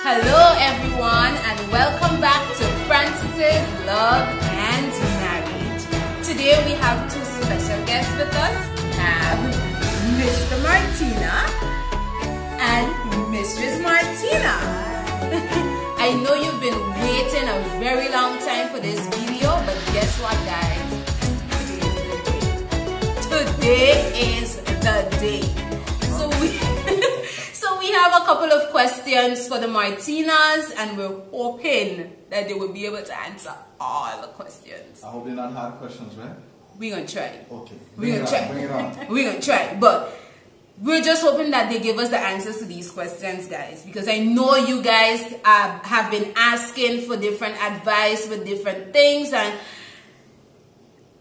Hello everyone and welcome back to Francis's Love and Marriage. Today we have two special guests with us. We have Mr. Martina and Mistress Martina. I know you've been waiting a very long time for this video, but guess what guys? Today is the day. So we have a couple of questions for the Martinas, and we're hoping that they will be able to answer all the questions. I hope they're not hard questions, right? We're gonna try. Okay. We're gonna try. Bring it on. We're gonna try, but we're just hoping that they give us the answers to these questions, guys, because I know you guys have been asking for different advice with different things, and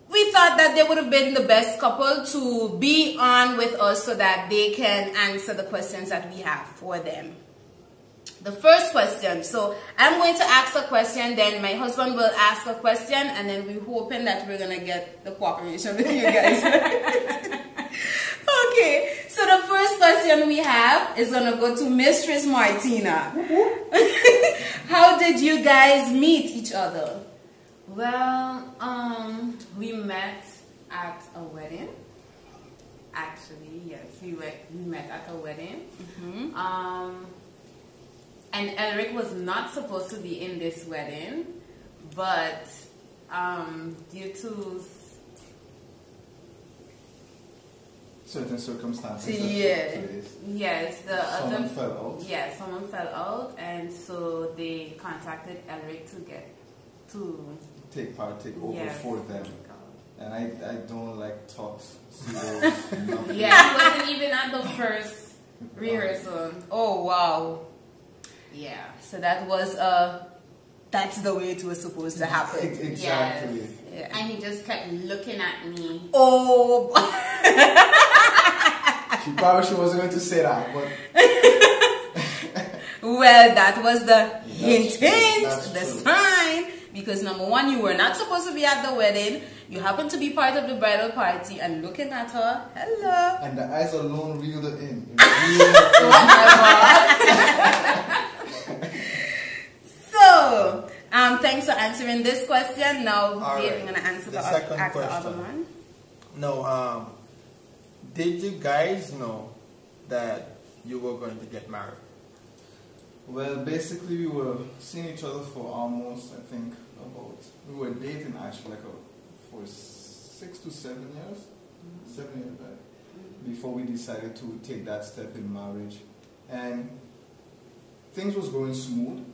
we thought that they would have been the best couple to be on with us so that they can answer the questions that we have for them. The first question, so I'm going to ask a question, then my husband will ask a question, and then we're hoping that we're going to get the cooperation with you guys. Okay, so the first question we have is going to go to Mistress Martina. How did you guys meet each other? Well, we met at a wedding. Actually, yes, we met at a wedding. And Elric was not supposed to be in this wedding, but due to certain circumstances. Yes, someone fell out. Yeah, someone fell out, and so they contacted Elric to take over for them. And I don't like talks. Yeah, he wasn't even at the first rehearsal. Oh wow. Yeah. So that was that's the way it was supposed to happen. Exactly. Yes. Yeah. And he just kept looking at me. Oh. She probably wasn't going to say that, but well, that was the hint, that's the true. sign. Because number one, you were not supposed to be at the wedding. You happened to be part of the bridal party, and looking at her, hello. And the eyes alone reeled her in. So, thanks for answering this question. Now, we're going to answer the second other question. one. No, did you guys know that you were going to get married? Well, basically, we were seeing each other for almost, I think, we were dating actually for 6 to 7 years. 7 years back. Before we decided to take that step in marriage. And things was going smooth.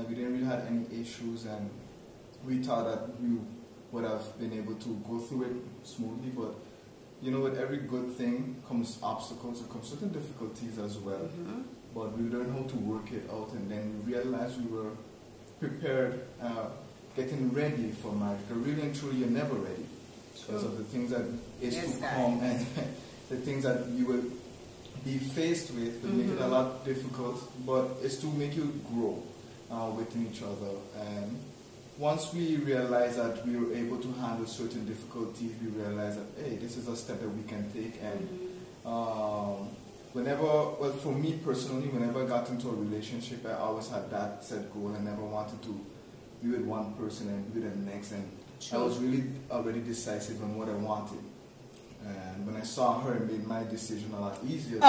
We didn't really have any issues, and we thought that we would have been able to go through it smoothly. But you know, with every good thing comes obstacles, it comes certain difficulties as well. But we learned how to work it out, and then we realized we were prepared, getting ready for marriage. Because really and truly, you're never ready because of the things that is to come, and the things that you will be faced with will make it a lot difficult. But it's to make you grow within each other. And once we realized that we were able to handle certain difficulties, we realized that hey, this is a step that we can take. And well, for me personally, whenever I got into a relationship, I always had that set goal. I never wanted to be with one person and be with the next. And I was really already decisive on what I wanted. And when I saw her, it made my decision a lot easier.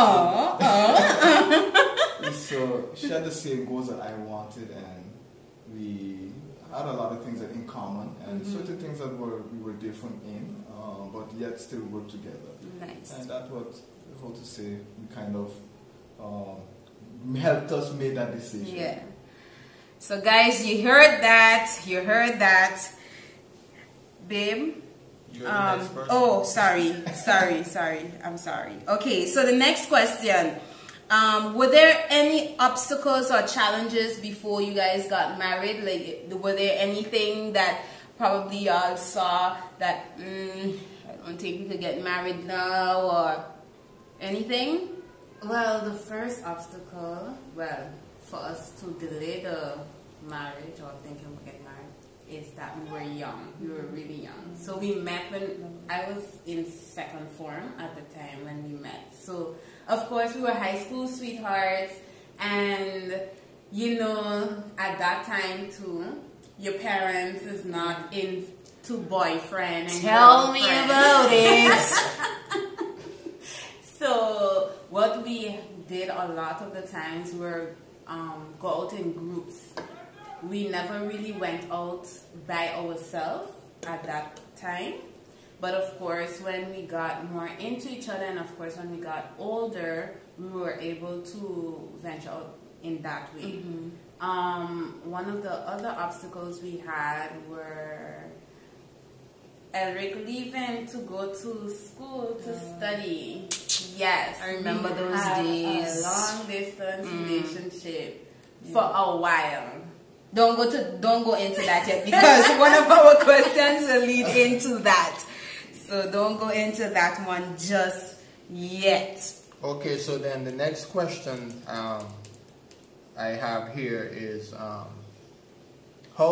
So she had the same goals that I wanted, and we had a lot of things in common, and certain things that we were different in, but yet still work together. Nice. And that's what, how to say, we kind of helped us make that decision. Yeah. So guys, you heard that. Babe. You're the next person. Oh, sorry. I'm sorry. Okay, so the next question. Were there any obstacles or challenges before you guys got married? Like, were there anything that probably y'all saw that, I don't think we could get married now, or anything? Well, the first obstacle, for us to delay the marriage or thinking we get married, is that we were young. We were really young. So we met when I was in second form at the time when we met. So of course we were high school sweethearts, and you know, at that time too, your parents is not into boyfriend and Tell me girlfriend. about it. So what we did a lot of the times were go out in groups. We never really went out by ourselves at that time. But of course, when we got more into each other, and of course when we got older, we were able to venture out in that way. One of the other obstacles we had were Eric leaving to go to school to study. Yes, I remember we those had days. A long distance relationship for a while. Don't go into that yet, because one of our questions will lead into that. So don't go into that one just yet. Okay, so then the next question I have here is, how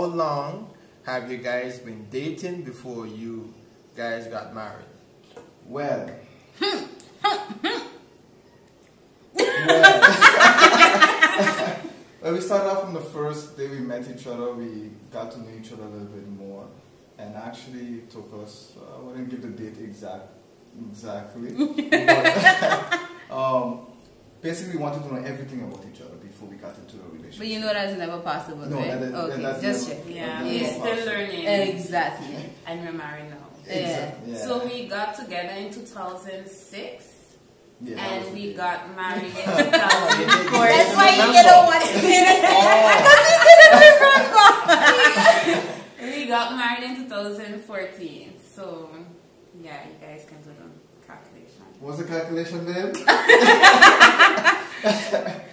long have you guys been dating before you guys got married? Well, well, we started off from the first day we met each other. We got to know each other a little bit more, and actually it took us. I wouldn't give the date exactly. But, basically, we wanted to know everything about each other before we got into a relationship. But you know that's never possible, No, right? that- that's just never- check. Yeah, Yeah. we're still learning. Exactly. And we're married now. Exactly. Yeah. So we got together in 2006. Yeah, that was And the we date. got married in 2004. That's why you don't want to say it. We got married in 2014. So, yeah, you guys can do the calculation. What's the calculation, babe?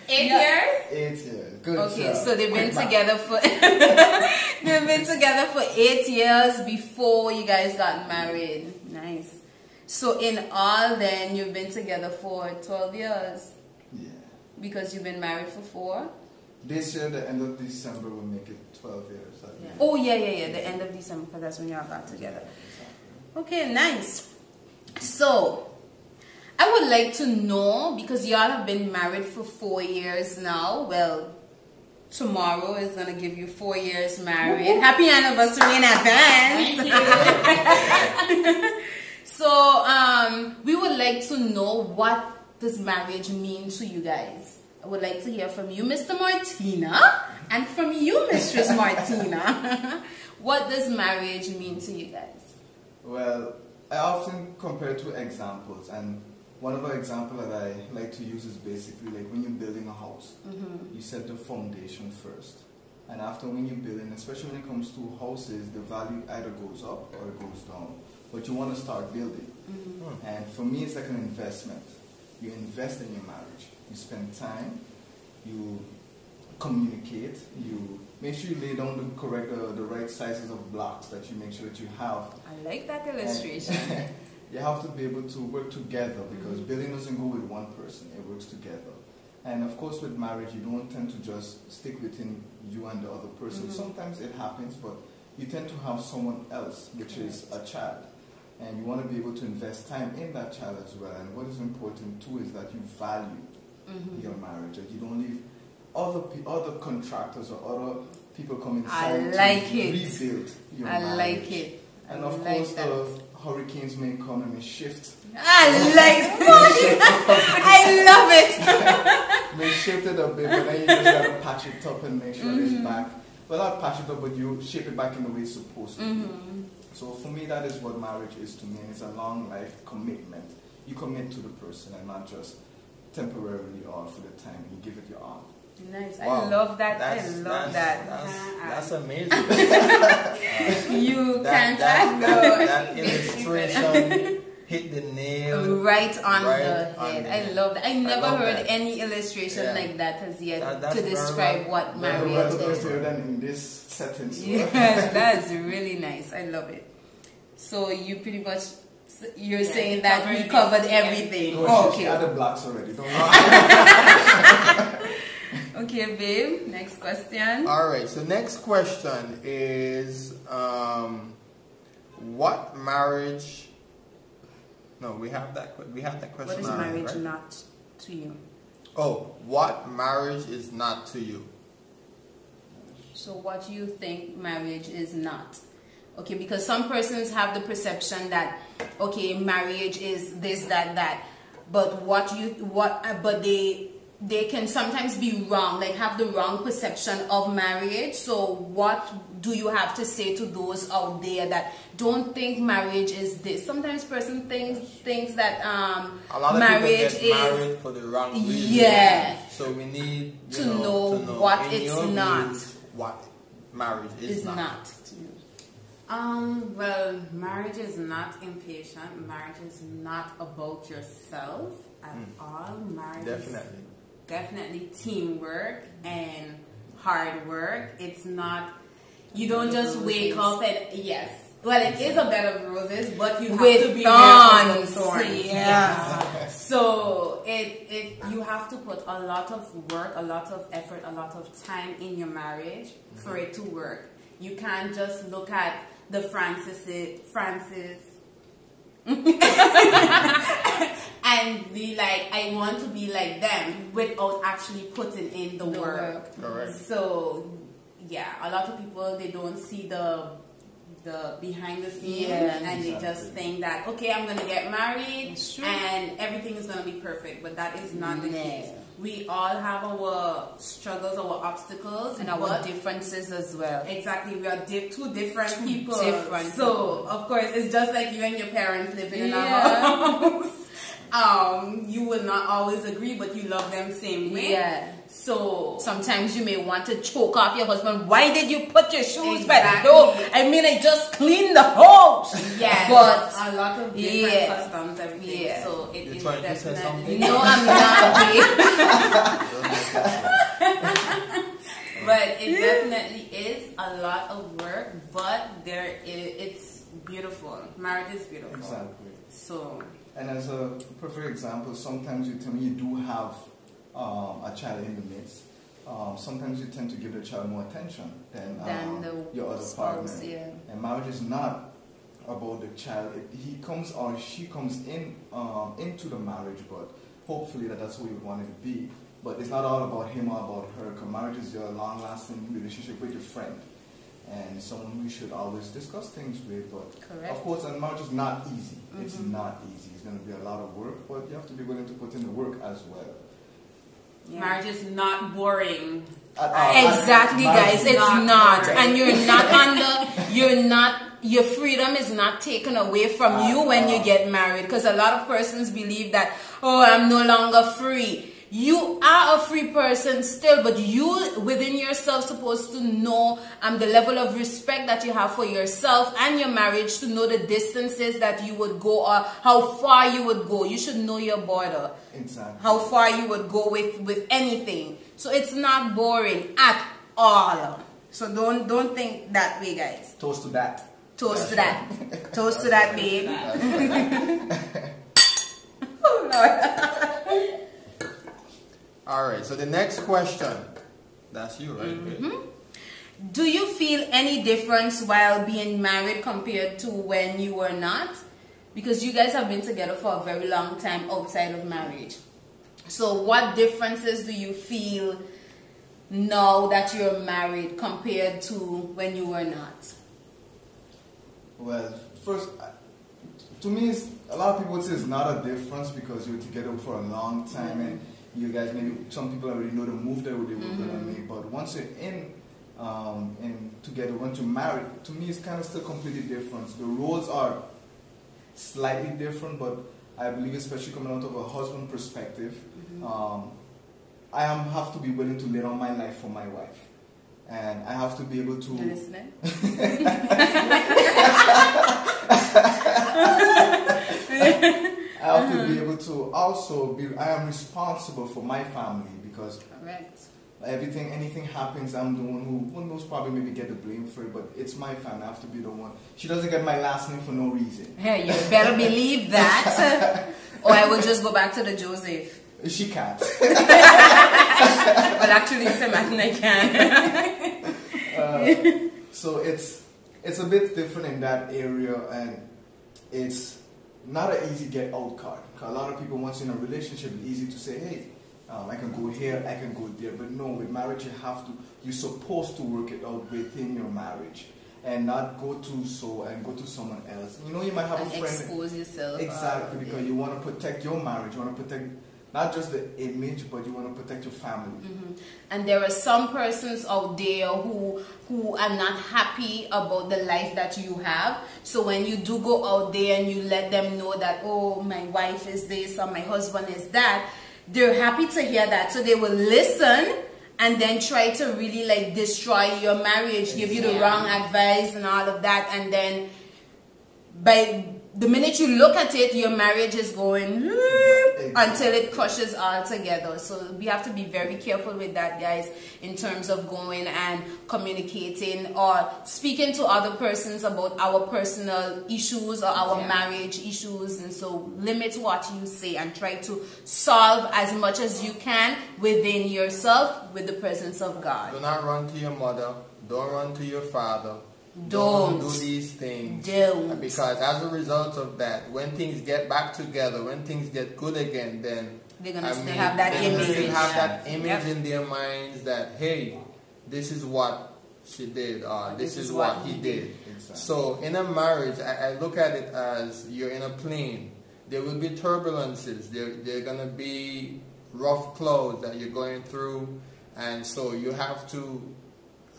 8 years? 8 years. Good Okay, job. so they've been Quick math. together for 8 years before you guys got married. Nice. So in all, then you've been together for 12 years Yeah. because you've been married for 4. This year, the end of December, will make it 12 years. I think. Oh yeah. The end of December, because that's when y'all got together. Okay, nice. So I would like to know, because y'all have been married for 4 years now. Well, tomorrow is gonna give you 4 years married. Happy anniversary in advance. Thank you. So we would like to know, what does marriage mean to you guys? I would like to hear from you, Mr. Martina, and from you, Mistress Martina. What does marriage mean to you guys? Well, I often compare two examples, and one of the examples that I like to use is basically like when you're building a house, you set the foundation first. And after, when you're building, especially when it comes to houses, the value either goes up or it goes down. But you want to start building. And for me, it's like an investment. You invest in your marriage. You spend time, you communicate, you make sure you lay down the right sizes of blocks that you make sure that you have. I like that illustration. And you have to be able to work together, because building doesn't go with one person, it works together. And of course with marriage, you don't tend to just stick within you and the other person. Sometimes it happens, but you tend to have someone else, which is a child. And you want to be able to invest time in that child as well. And what is important too is that you value your marriage, that you don't leave other contractors or other people come inside like to it. rebuild your I marriage. like it. And I of like course, that. the hurricanes may come and may shift. I love it. May shift it a bit, but then you just gotta patch it up and make sure it's back. Well, not patch it up, but you shape it back in the way it's supposed to be. So for me, that is what marriage is to me. And it's a long life commitment. You commit to the person and not just temporarily or for the time. You give it your all. Nice. Wow. I love that. I love that. That's amazing. You can't that illustration hit the nail right on right the on head. the I head. love that. I never love heard that. any illustration Yeah. like that as yet That's to very describe well- what very Well, marriage better is. to hear than in this setting. So. Yes, that's really nice. I love it. So you pretty much, you're saying that we covered everything. No, she Okay. had the blocks already. Don't Okay, babe. Next question. All right. So next question is, what marriage? No, we have that. We have that question. What is already, marriage right? not to you? Oh, what marriage is not to you? So what you think marriage is not? Okay, because some persons have the perception that, okay, marriage is this, that, but but they can sometimes be wrong, like have the wrong perception of marriage. So what do you have to say to those out there that don't think marriage is this? Sometimes person thinks that a lot of marriage people get is married for the wrong reason. Yeah. So we need to know what in it's your not. views, what marriage is not. Well, marriage is not impatient. Marriage is not about yourself at all. Marriage Definitely. is definitely teamwork and hard work. It's not, you don't just wake up and, yes. Well, it is a bed of roses, but you have to be ready for thorns. Yeah. So you have to put a lot of work, a lot of effort, a lot of time in your marriage for it to work. You can't just look at the Francis and be like, I want to be like them, without actually putting in the work. Correct. So yeah, a lot of people, they don't see the behind the scenes, and they just think that, okay, I'm gonna get married and everything is gonna be perfect, but that is not the case. We all have our struggles, our obstacles, And our differences as well. Exactly, we are two different people. Different so of course, it's just like you and your parents living in a house. You will not always agree, but you love them same way. Yeah. So sometimes you may want to choke off your husband. Why did you put your shoes back? Exactly. No, I mean, I just cleaned the house. Yeah, but a lot of different customs, everything. Yeah. So it is trying to say definitely. something? no, I'm not. But it definitely is a lot of work, but it's beautiful. Marriage is beautiful. Exactly. So. And as a perfect example, sometimes you tell me you do have a child in the midst. Sometimes you tend to give the child more attention than your other partner. Yeah. And marriage is not about the child. He comes or she comes in into the marriage, but hopefully that's who you want it to be. But it's not all about him or about her. Because marriage is your long-lasting relationship with your friend, and someone we should always discuss things with. But Correct. of course, and marriage is not easy. It's not easy. It's going to be a lot of work, but you have to be willing to put in the work as well. Yeah. Marriage is not boring. Exactly, guys. It's not. boring. And your freedom is not taken away from you when you get married. Because a lot of persons believe that, oh, I'm no longer free. You are a free person still, but you within yourself supposed to know the level of respect that you have for yourself and your marriage, to know the distances that you would go or how far you would go. You should know your border. Exactly. How far you would go with anything. So it's not boring at all. So don't think that way, guys. Toast to that. Toast to that. Toast to that, babe. Oh, Lord. Alright, so the next question. That's you, right? Do you feel any difference while being married compared to when you were not? Because you guys have been together for a very long time outside of marriage. So what differences do you feel now that you're married compared to when you were not? Well, first, to me, a lot of people would say it's not a difference because you're together for a long time and you guys, maybe some people already know the move that they were going to make. But once you're in together, once you're married, to me, it's kind of still completely different. The roles are slightly different, but I believe, especially coming out of a husband perspective, I have to be willing to lay down my life for my wife. And I have to be able to... You listening? I have to be able to also be... I am responsible for my family because... Correct. Anything happens, I'm the one who most probably maybe get the blame for it, but it's my family. I have to be the one. She doesn't get my last name for no reason. Hey, you better believe that. Or I will just go back to the Joseph. She can't. Well, actually, it's a Martina, I can. So it's a bit different in that area, and it's not an easy get out card. A lot of people, once in a relationship, it's easy to say, hey, I can go here, I can go there. But no, with marriage, you're supposed to work it out within your marriage. And not go to someone else. You know, you might have and a friend. Expose yourself. Exactly, because you want to protect your marriage. You want to protect not just the image, but you want to protect your family. And there are some persons out there who are not happy about the life that you have. So when you do go out there and you let them know that, oh, my wife is this or my husband is that, they're happy to hear that. So they will listen and then try to really like destroy your marriage, give you the wrong advice and all of that. And then by the minute you look at it, your marriage is going until it crushes all together. So we have to be very careful with that, guys, in terms of going and communicating or speaking to other persons about our personal issues or our marriage issues. And so limit what you say and try to solve as much as you can within yourself with the presence of God. Do not run to your mother. Don't run to your father. Don't do these things. Don't. Because as a result of that, when things get back together, when things get good again, then they're gonna still have that image. Still have that image in their minds that, hey, this is what she did, or this is what he did. Exactly. So in a marriage, I look at it as you're in a plane. There will be turbulences. There are gonna be rough clouds that you're going through, and so you have to.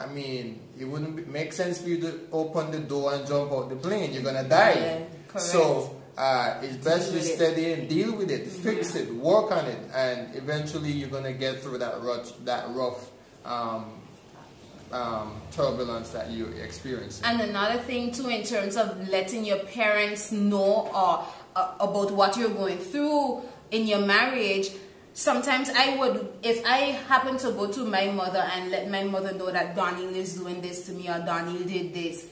I mean, it wouldn't make sense for you to open the door and jump out the plane. You're going to die. Yeah, correct. So it's best to steady and deal with it, fix it, work on it, and eventually you're going to get through that rough turbulence that you experience. And another thing too, in terms of letting your parents know about what you're going through in your marriage. Sometimes I would, if I happen to go to my mother and let my mother know that Donnie is doing this to me or Donnie did this,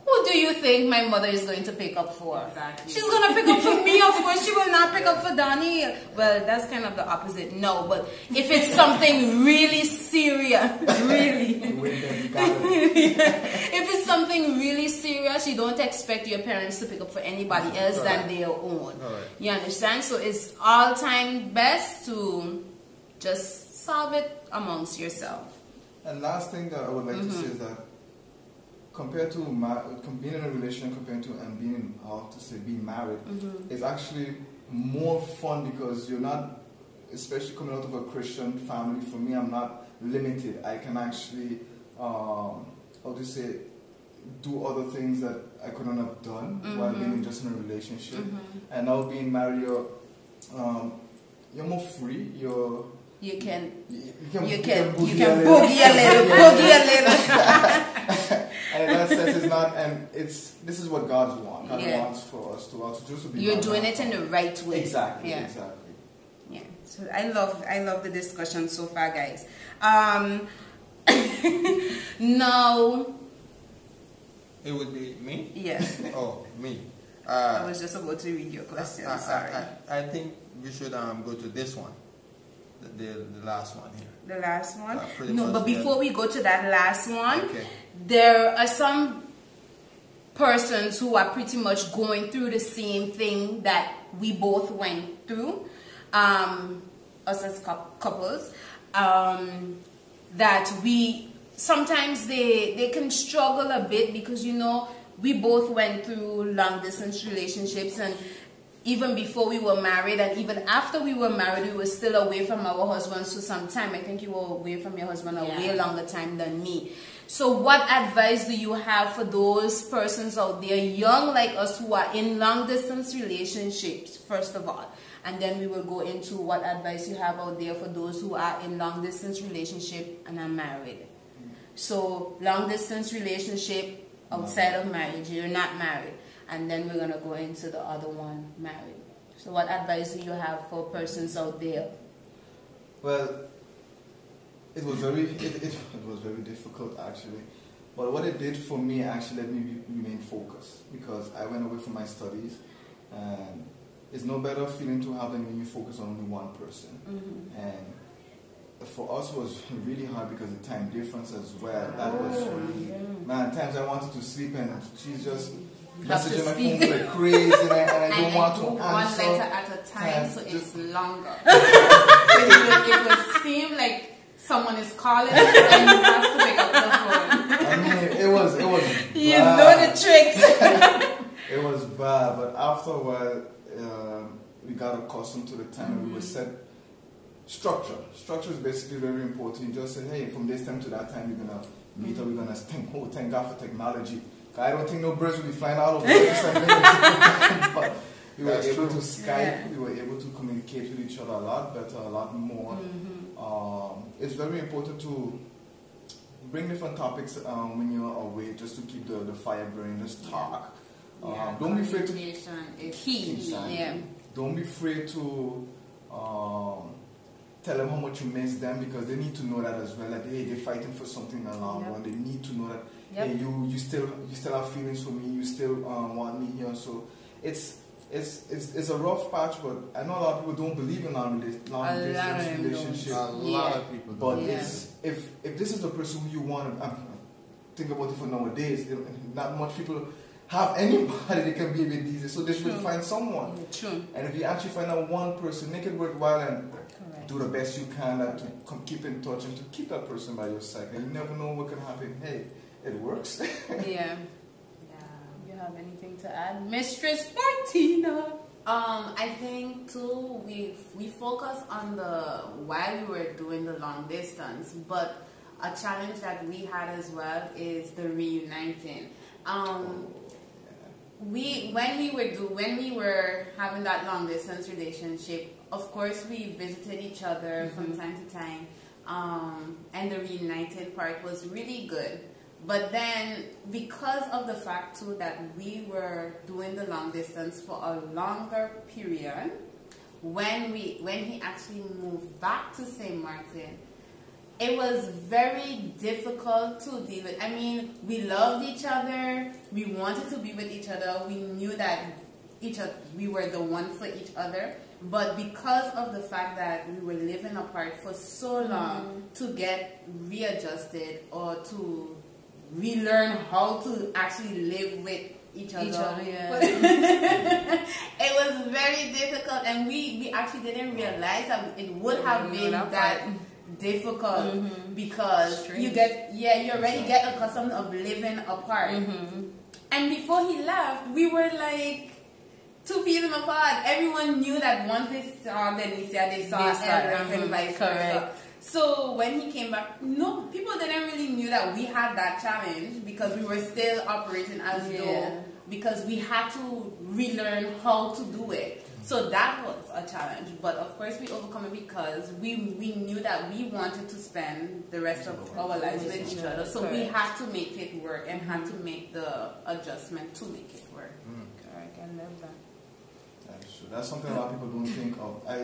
who do you think my mother is going to pick up for? Exactly. She's going to pick up for me, of course. She will not pick up for Donnie. Well, that's kind of the opposite. No, but if it's something really serious, really. If it's something really serious, you don't expect your parents to pick up for anybody else than their own. You understand? So it's all time best to just solve it amongst yourself. And last thing that I would like to say is that compared to being in a relationship compared to being married is actually more fun because you're not, especially coming out of a Christian family. For me, I'm not limited. I can actually do other things that I couldn't have done while being just in a relationship. And now being married, you're more free. You can boogie a little. And in that sense, it's not, and this is what God wants. God wants for us to also just to be. You're doing it in the right way. Exactly. Exactly. Yeah. So I love the discussion so far, guys. Now. It would be me? Yeah. Oh, me. I was just about to read your question. Sorry. I think we should go to this one. The last one here. The last one? No, but before we go to that last one, there are some persons who are pretty much going through the same thing that we both went through, us as couples, that we sometimes they can struggle a bit because, you know, we both went through long distance relationships, and even before we were married and even after we were married, we were still away from our husbands for some time. I think you were away from your husband a way longer time than me. So what advice do you have for those persons out there, young like us, who are in long distance relationships, first of all? And then we will go into what advice you have out there for those who are in long distance relationship and are married. So long distance relationship outside of marriage, you're not married. And then we're going to go into the other one, married. So what advice do you have for persons out there? Well, it was very difficult actually. But what it did for me actually let me remain focused, because I went away from my studies, and it's no better feeling to have them when you focus on only one person. And for us it was really hard because of the time difference as well. That was man, times I wanted to sleep and she's just messaging my phone like crazy, and I don't want to one answer. letter at a time, so just it's longer. it would seem like someone is calling and you have to pick up the phone. I mean, it was You bad. know the tricks. It was bad, but after a while, we got accustomed to the time, and we would set structure. Structure is basically very important. You just say, hey, from this time to that time, we're gonna meet, or we're gonna thank God for technology. I don't think no birds will be flying out of the but we were able to Skype, we were able to communicate with each other a lot better, a lot more. It's very important to bring different topics when you're away, just to keep the fire burning, just talk. Don't be afraid to... Communication is key. Exactly. Yeah. Don't be afraid to tell them how much you miss them, because they need to know that as well. Like, hey, they're fighting for something in the long run. They need to know that, hey, you still have feelings for me. You still want me here. So it's a rough patch, but I know a lot of people don't believe in long distance relationship. A lot of people don't. But it's if this is the person who you want to think about it for nowadays, not much people have anybody they can be with these days, so they should find someone. True. And if you actually find out one person, make it worthwhile and do the best you can to keep in touch and to keep that person by your side. And you never know what can happen. Hey, it works. Yeah. You have anything to add, Mistress Martina? I think too we focus on while we were doing the long distance, but a challenge that we had as well is the reuniting. When we were having that long distance relationship, of course we visited each other from time to time, and the reunited part was really good. But then, because of the fact too that we were doing the long distance for a longer period, when he actually moved back to St. Martin, it was very difficult to deal with. I mean, we loved each other, we wanted to be with each other, we knew that we were the one for each other, but because of the fact that we were living apart for so long, to get readjusted or to relearn how to actually live with each other. It was very difficult, and we actually didn't realize that it would have been that difficult, because you already get accustomed of living apart. And before he left, we were like 2 feet apart. Everyone knew that once they saw Denicia, they saw Edric, and vice versa. So when he came back, people didn't really knew that we had that challenge, because we were still operating as though, because we had to relearn how to do it. So that was a challenge, but of course we overcome it, because we knew that we wanted to spend the rest of our lives with each other. So we had to make it work and had to make the adjustment to make it work. Correct, I love that. That's something a lot of people don't think of. I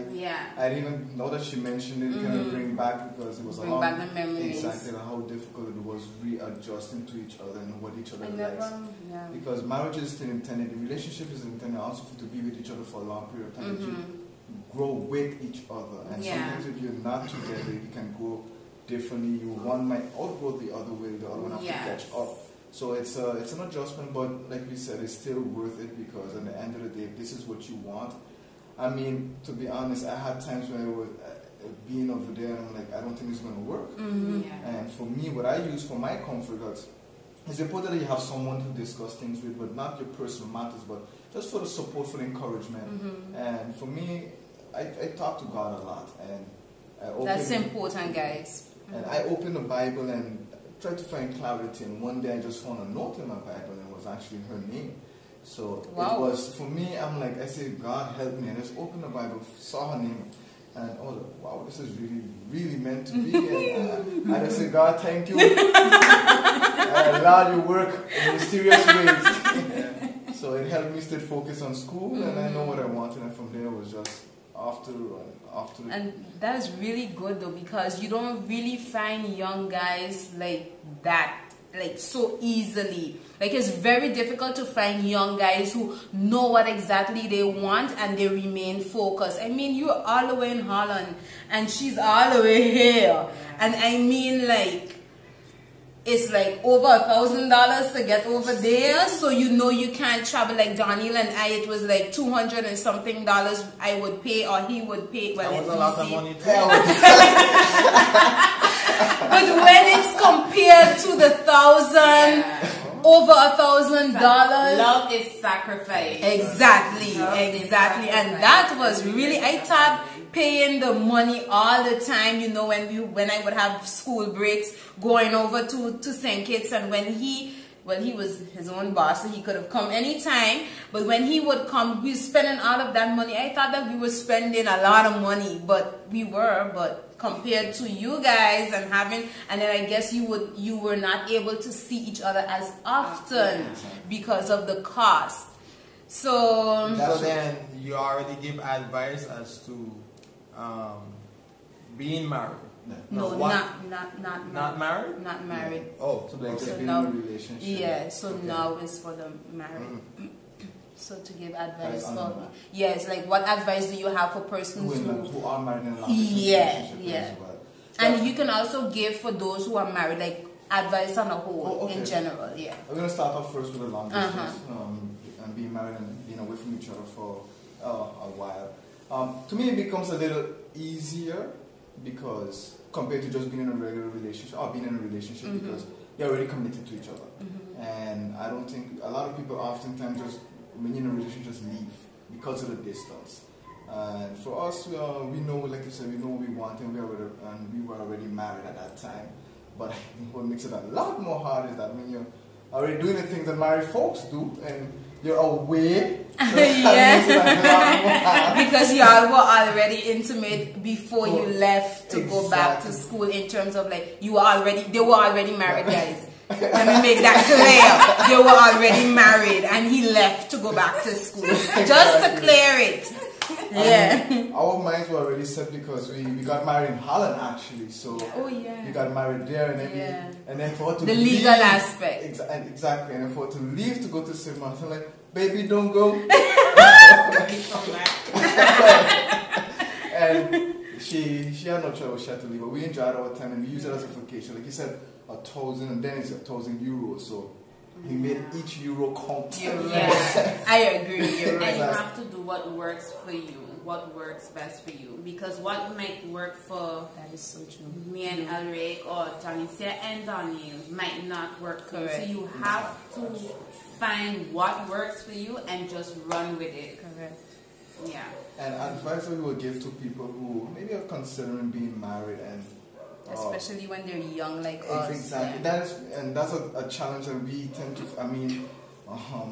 didn't even know that she mentioned it. Kind of bring back, because it was bring back the memories. Exactly how difficult it was readjusting to each other and what each other likes. Because marriage is still intended, the relationship is intended also to be with each other for a long period of time, to grow with each other. And sometimes if you're not together, you can grow differently. One might outgrow the other way, the other one have to catch up. So it's an adjustment, but like we said, it's still worth it, because at the end of the day, if this is what you want. I mean, to be honest, I had times when I was being over there and I'm like, I don't think it's going to work. And for me, what I use for my comfort, it's important that you have someone to discuss things with, but not your personal matters, but just for the support, for the encouragement. And for me, I talk to God a lot. And that's important, guys. And I open the Bible and try to find clarity, and one day I just found a note in my Bible, and it was actually her name. So it was, for me, I'm like, I say, God help me, and I just opened the Bible, saw her name, and I was like, wow, this is really, really meant to be. And I just said, God, thank you. I allowed you to work in mysterious ways. So it helped me stay focused on school, and I know what I wanted, and from there it was just after. And that's really good though, because you don't really find young guys like that, like so easily. Like, it's very difficult to find young guys who know what exactly they want and they remain focused. I mean, you're all the way in Holland and she's all the way here. And I mean, like, it's like over $1,000 to get over there, so you know you can't travel. Like Daniel and I, it was like $200 and something I would pay, or he would pay. Well, that was a lot of money too. But when it's compared to the over $1,000, love is sacrifice. Exactly, exactly, and that was really, I thought paying the money all the time, you know, when I would have school breaks, going over to St. Kitts, and when he was his own boss, so he could have come anytime, but when he would come, we were spending all of that money. I thought that we were spending a lot of money, but compared to you guys and then I guess you were not able to see each other as often because of the cost. So then you already give advice as to being married. No, not married. Not married. Yeah. Oh, so like so being now, in a relationship. yeah. So now is for the married. So to give advice for like what advice do you have for persons who are married in a long relationship? as well? And you can also give for those who are married, like advice on a whole in general. Yeah. I'm gonna start off first with the long distance and being married and being away from each other for a while. To me, it becomes a little easier because compared to just being in a regular relationship or being in a relationship, because you're already committed to each other. And I don't think a lot of people oftentimes just when you're in a relationship just leave because of the distance. And for us, we know, like you said, we know what we want, and we were already married at that time. But I think what makes it a lot more hard is that when you're already doing the things that married folks do, and you're away. Because y'all were already intimate before you left to go back to school. In terms of like they were already married, guys. Let me make that clear. They were already married, and he left to go back to school. Just to clear it. Yeah. Our minds were already set because we got married in Holland actually. So we got married there, and then for her to the leave, legal aspect. Exactly, and for her to leave to go to St. Martin, like, baby, don't go. And she had no choice, she had to leave, but we enjoyed our time and we used it as a vacation. Like you said, 1,000, and then it's 1,000 euros. So he made each euro count. Yeah, I agree. You're right. And you have to do what works for you, what works best for you. Because what might work for that is so true. Me and Elric or Janicia and Daniel might not work for you. So you have to find what works for you and just run with it. Correct. Yeah. And advice that we will give to people who maybe are considering being married and especially when they're young like us. Exactly. That's a challenge that we tend to. I mean,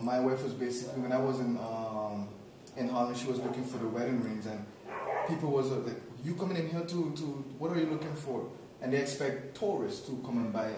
my wife was basically, when I was in Holland, she was looking for the wedding rings, and people was like, "You coming in here to what are you looking for?" And they expect tourists to come and buy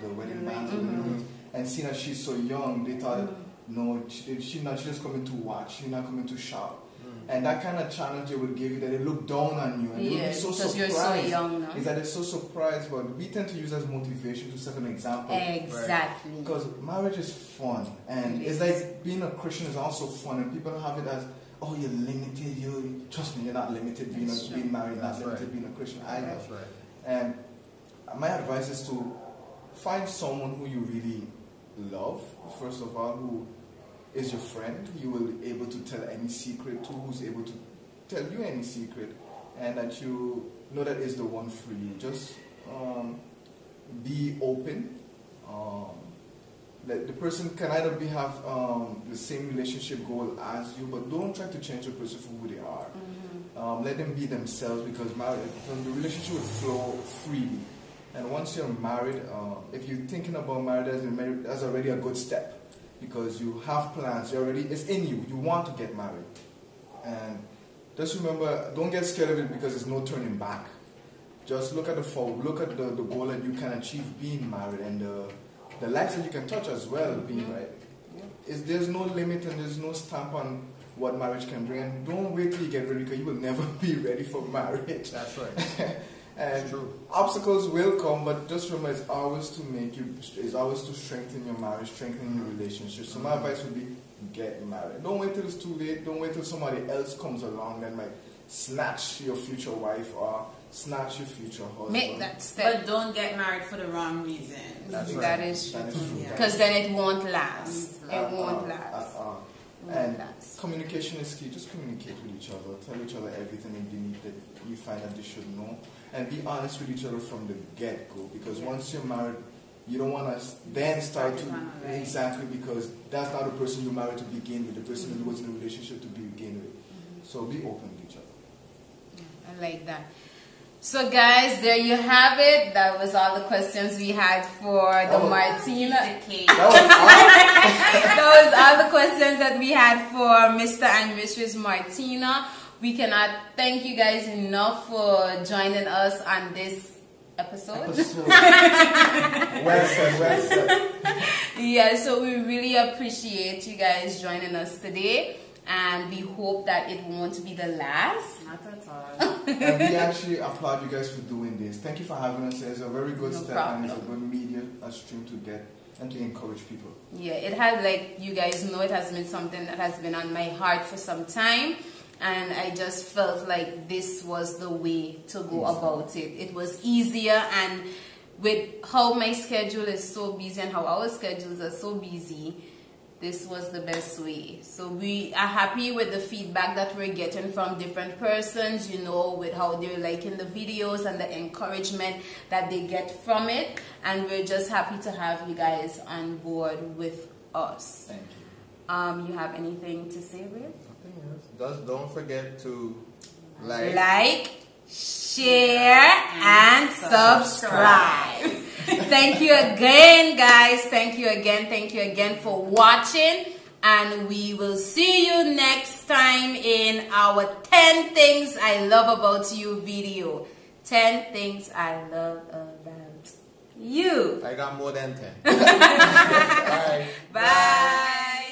the wedding bands and rings. And seeing that she's so young, they thought, no, she's just coming to watch. She's not coming to shop. And that kind of challenge it would give you, that they look down on you, and they would be so surprised. You're so young now. Is that they're so surprised, but we tend to use as motivation to set an example. Exactly. Right? Because marriage is fun, and it's like being a Christian is also fun, and people have it as, oh, you're limited. Trust me, you're not limited being married, not limited being a Christian either. That's right. And my advice is to find someone who you really love, first of all, who is your friend, you will be able to tell any secret to, who's able to tell you any secret, and that you know that is the one for you. Just be open. That the person can either have the same relationship goal as you, but don't try to change the person for who they are. Let them be themselves, because the relationship will flow freely. And once you're married, if you're thinking about marriage, that's already a good step. Because you have plans, it's in you. You want to get married, and just remember, don't get scared of it, because there's no turning back. Just look at the goal that you can achieve being married, and the lives that you can touch as well being married. There's no limit and there's no stamp on what marriage can bring. And don't wait till you get ready, because you will never be ready for marriage. That's right. And obstacles will come, but just remember, it's always to strengthen your marriage, strengthen your relationship. So my advice would be, get married. Don't wait till it's too late. Don't wait till somebody else comes along and might snatch your future wife or snatch your future husband. Make that step. But don't get married for the wrong reason. That's right. That is That true. is true. Because then it won't last. It Uh, won't uh, last. uh, uh. Won't And last. communication is key. Just communicate with each other. Tell each other everything that you find that they should know. And be honest with each other from the get-go. Because once you're married, you don't want to then start to... Exactly, because that's not the person you married to begin with. The person you was in a relationship to begin with. So be open with each other. I like that. So guys, there you have it. That was all the questions we had for the Martina. That was all the questions that we had for Mr. and Mrs. Martina. We cannot thank you guys enough for joining us on this episode. Well said. Yeah, so we really appreciate you guys joining us today. And we hope that it won't be the last. Not at all. And we actually applaud you guys for doing this. Thank you for having us. It's a very good step and it's a good media stream to get and to encourage people. Yeah, it has, like you guys know, it has been something that has been on my heart for some time. And I just felt like this was the way to go about it. It was easier, and with how my schedule is so busy and how our schedules are so busy, this was the best way. So we are happy with the feedback that we're getting from different persons, you know, with how they're liking the videos and the encouragement that they get from it. And we're just happy to have you guys on board with us. Thank you. You have anything to say, Ray? Just don't forget to like, share, and subscribe. Thank you again, guys. Thank you again for watching. And we will see you next time in our 10 Things I Love About You video. 10 Things I Love About You. I got more than 10. Bye. Bye.